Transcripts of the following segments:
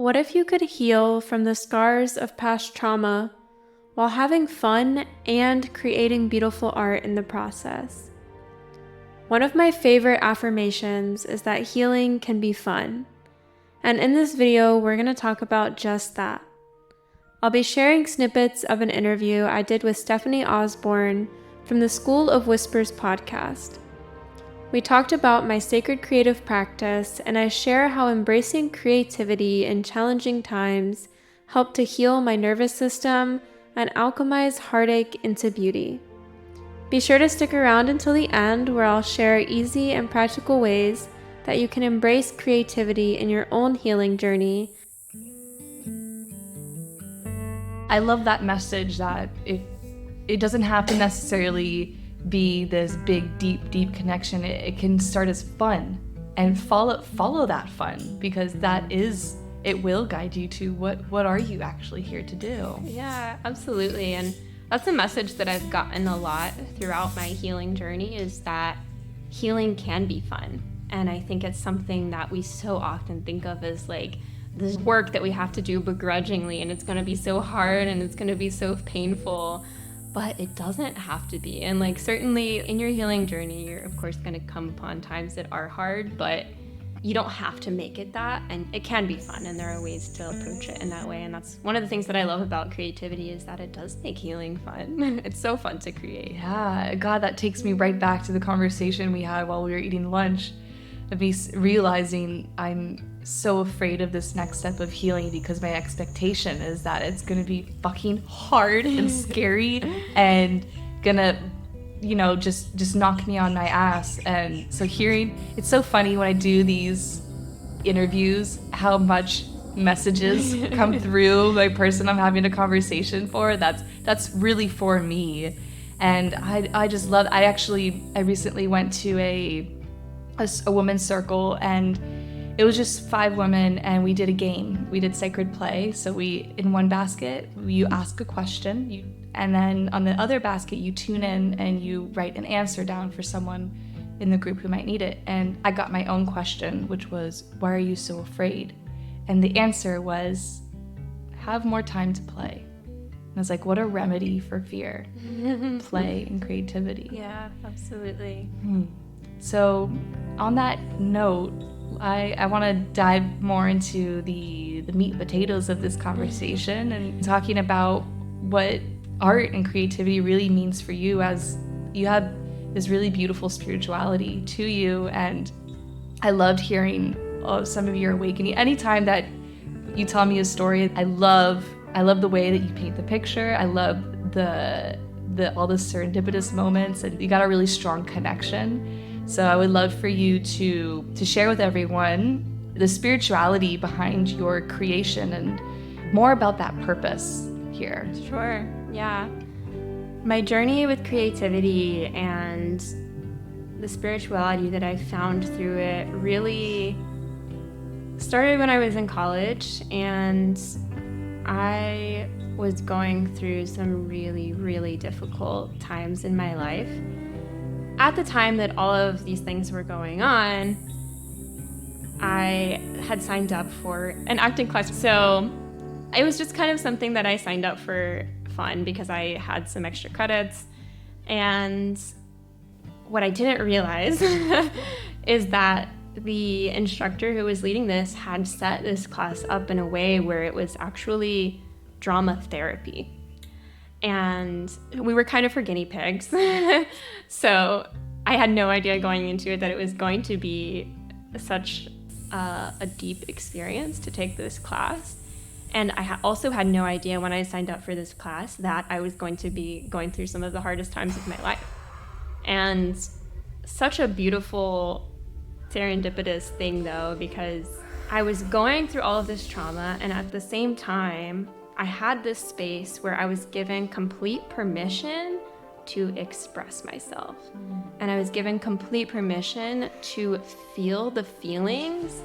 What if you could heal from the scars of past trauma while having fun and creating beautiful art in the process? One of my favorite affirmations is that healing can be fun. And in this video, we're going to talk about just that. I'll be sharing snippets of an interview I did with Stephanie Osborne from the School of Whispers podcast. We talked about my sacred creative practice, and I share how embracing creativity in challenging times helped to heal my nervous system and alchemize heartache into beauty. Be sure to stick around until the end, where I'll share easy and practical ways that you can embrace creativity in your own healing journey. I love that message that it doesn't have to necessarily be this big, deep connection. It can start as fun and follow that fun, because it will guide you to what are you actually here to do. Yeah, absolutely. And that's a message that I've gotten a lot throughout my healing journey, is that healing can be fun. And I think it's something that we so often think of as like this work that we have to do begrudgingly, and it's going to be so hard and it's going to be so painful. But it doesn't have to be. And like, certainly in your healing journey, you're of course going to come upon times that are hard, but you don't have to make it that. And it can be fun, and there are ways to approach it in that way. And that's one of the things that I love about creativity, is that it does make healing fun. It's so fun to create. Yeah, God, that takes me right back to the conversation we had while we were eating lunch, of me realizing I'm so afraid of this next step of healing, because my expectation is that it's gonna be fucking hard and scary and gonna, just knock me on my ass. And so it's so funny when I do these interviews, how much messages come through my person I'm having a conversation for. That's really for me. And I just love, I recently went to a women's circle, and it was just 5 women, and we did a game. We did sacred play. So in one basket, you ask a question, and then on the other basket, you tune in and you write an answer down for someone in the group who might need it. And I got my own question, which was, why are you so afraid? And the answer was, have more time to play. And I was like, what a remedy for fear. Play and creativity. Yeah, absolutely. So on that note, I want to dive more into the meat and potatoes of this conversation, and talking about what art and creativity really means for you, as you have this really beautiful spirituality to you. And I loved hearing some of your awakening. Anytime that you tell me a story, I love the way that you paint the picture. I love all the serendipitous moments, and you got a really strong connection. So I would love for you to share with everyone the spirituality behind your creation and more about that purpose here. Sure, yeah. My journey with creativity and the spirituality that I found through it really started when I was in college, and I was going through some really, really difficult times in my life. At the time that all of these things were going on, I had signed up for an acting class. So it was just kind of something that I signed up for fun, because I had some extra credits. And what I didn't realize is that the instructor who was leading this had set this class up in a way where it was actually drama therapy. And we were kind of her guinea pigs. So I had no idea going into it that it was going to be such a deep experience to take this class. And I also had no idea when I signed up for this class that I was going to be going through some of the hardest times of my life. And such a beautiful, serendipitous thing, though, because I was going through all of this trauma, and at the same time, I had this space where I was given complete permission to express myself. And I was given complete permission to feel the feelings,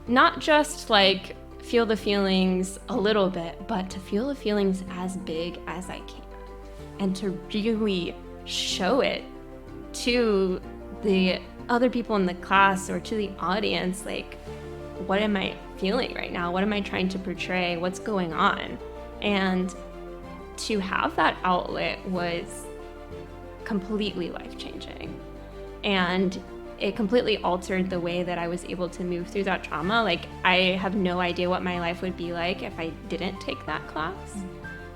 not just like feel the feelings a little bit, but to feel the feelings as big as I can, and to really show it to the other people in the class or to the audience, like, what am I feeling right now? What am I trying to portray? What's going on? And to have that outlet was completely life-changing. And it completely altered the way that I was able to move through that trauma. Like, I have no idea what my life would be like if I didn't take that class.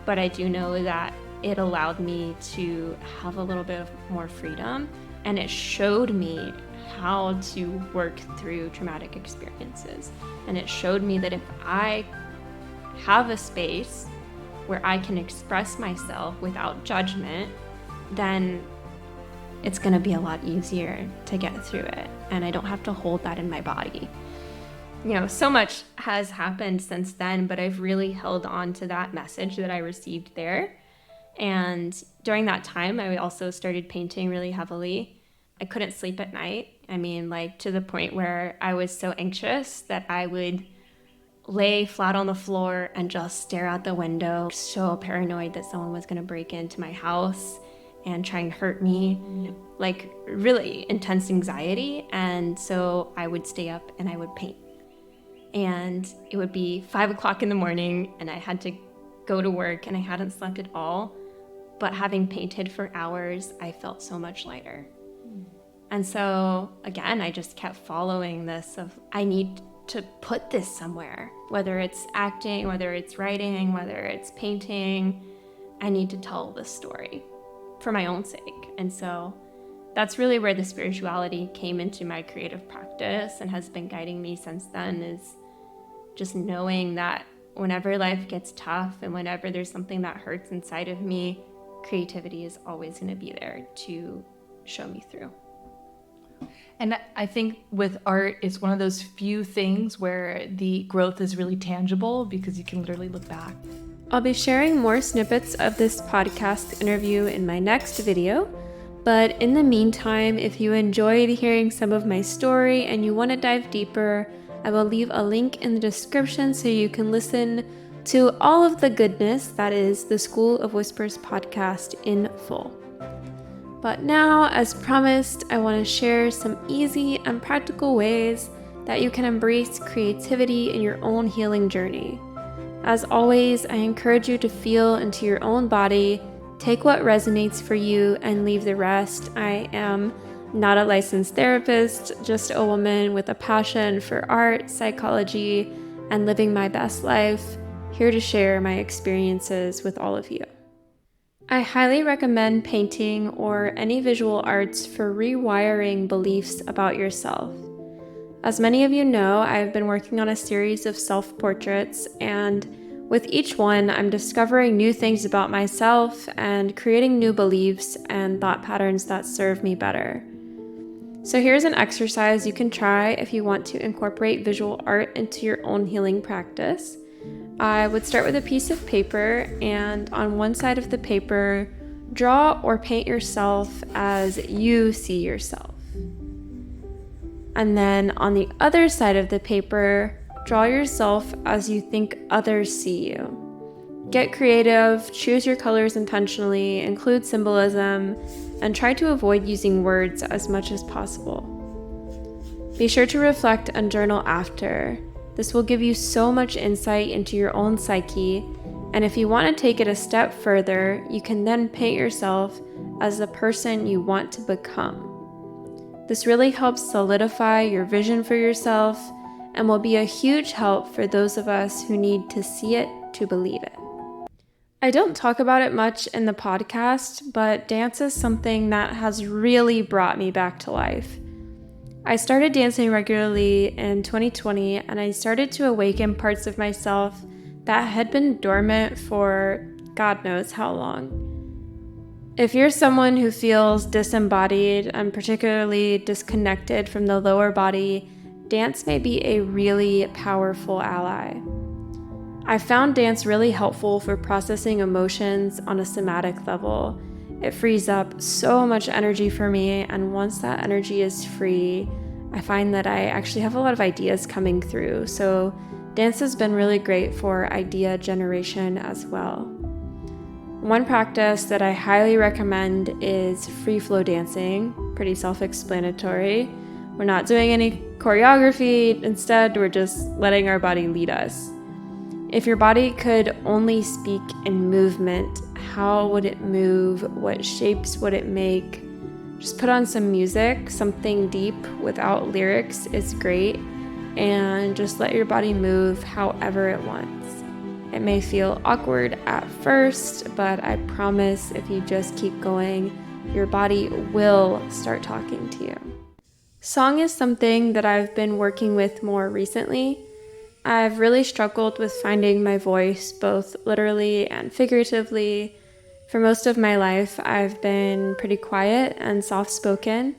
But I do know that it allowed me to have a little bit of more freedom, and it showed me how to work through traumatic experiences. And it showed me that if I have a space where I can express myself without judgment, then it's going to be a lot easier to get through it. And I don't have to hold that in my body. So much has happened since then, but I've really held on to that message that I received there. And during that time, I also started painting really heavily. I couldn't sleep at night. To the point where I was so anxious that I would lay flat on the floor and just stare out the window, so paranoid that someone was going to break into my house and try and hurt me, like really intense anxiety. And so I would stay up and I would paint. And it would be 5 o'clock in the morning and I had to go to work and I hadn't slept at all. But having painted for hours, I felt so much lighter. And so again, I just kept following this of, I need to put this somewhere, whether it's acting, whether it's writing, whether it's painting. I need to tell this story for my own sake. And so that's really where the spirituality came into my creative practice and has been guiding me since then, is just knowing that whenever life gets tough and whenever there's something that hurts inside of me, creativity is always going to be there to show me through. And I think with art, it's one of those few things where the growth is really tangible because you can literally look back. I'll be sharing more snippets of this podcast interview in my next video. But in the meantime, if you enjoyed hearing some of my story and you want to dive deeper, I will leave a link in the description so you can listen to all of the goodness that is the School of Whispers podcast in full. But now, as promised, I want to share some easy and practical ways that you can embrace creativity in your own healing journey. As always, I encourage you to feel into your own body, take what resonates for you, and leave the rest. I am not a licensed therapist, just a woman with a passion for art, psychology, and living my best life, here to share my experiences with all of you. I highly recommend painting or any visual arts for rewiring beliefs about yourself. As many of you know, I've been working on a series of self-portraits, and with each one, I'm discovering new things about myself and creating new beliefs and thought patterns that serve me better. So here's an exercise you can try if you want to incorporate visual art into your own healing practice. I would start with a piece of paper, and on one side of the paper, draw or paint yourself as you see yourself. And then on the other side of the paper, draw yourself as you think others see you. Get creative, choose your colors intentionally, include symbolism, and try to avoid using words as much as possible. Be sure to reflect and journal after. This will give you so much insight into your own psyche, and if you want to take it a step further, you can then paint yourself as the person you want to become. This really helps solidify your vision for yourself and will be a huge help for those of us who need to see it to believe it. I don't talk about it much in the podcast, but dance is something that has really brought me back to life. I started dancing regularly in 2020, and I started to awaken parts of myself that had been dormant for God knows how long. If you're someone who feels disembodied and particularly disconnected from the lower body, dance may be a really powerful ally. I found dance really helpful for processing emotions on a somatic level. It frees up so much energy for me, and once that energy is free, I find that I actually have a lot of ideas coming through. So dance has been really great for idea generation as well. One practice that I highly recommend is free flow dancing. Pretty self-explanatory. We're not doing any choreography. Instead, we're just letting our body lead us. If your body could only speak in movement, how would it move? What shapes would it make? Just put on some music, something deep without lyrics is great, and just let your body move however it wants. It may feel awkward at first, but I promise if you just keep going, your body will start talking to you. Song is something that I've been working with more recently. I've really struggled with finding my voice, both literally and figuratively. For most of my life, I've been pretty quiet and soft-spoken.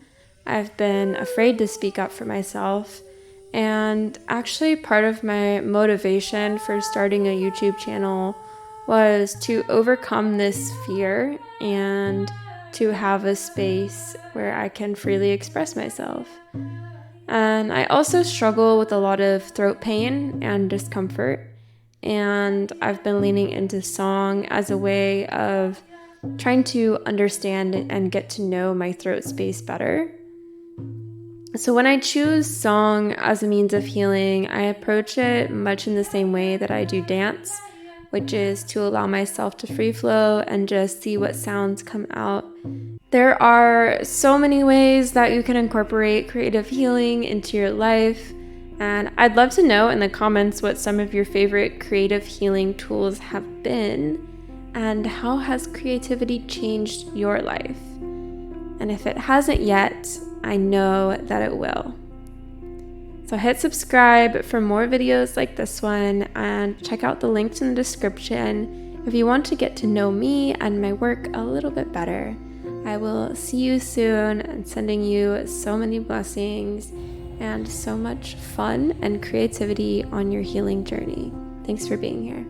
I've been afraid to speak up for myself. And actually, part of my motivation for starting a YouTube channel was to overcome this fear and to have a space where I can freely express myself. And I also struggle with a lot of throat pain and discomfort, and I've been leaning into song as a way of trying to understand and get to know my throat space better. So when I choose song as a means of healing, I approach it much in the same way that I do dance, which is to allow myself to free flow and just see what sounds come out. There are so many ways that you can incorporate creative healing into your life, and I'd love to know in the comments what some of your favorite creative healing tools have been, and how has creativity changed your life? And if it hasn't yet, I know that it will. So hit subscribe for more videos like this one, and check out the links in the description if you want to get to know me and my work a little bit better. I will see you soon, and sending you so many blessings and so much fun and creativity on your healing journey. Thanks for being here.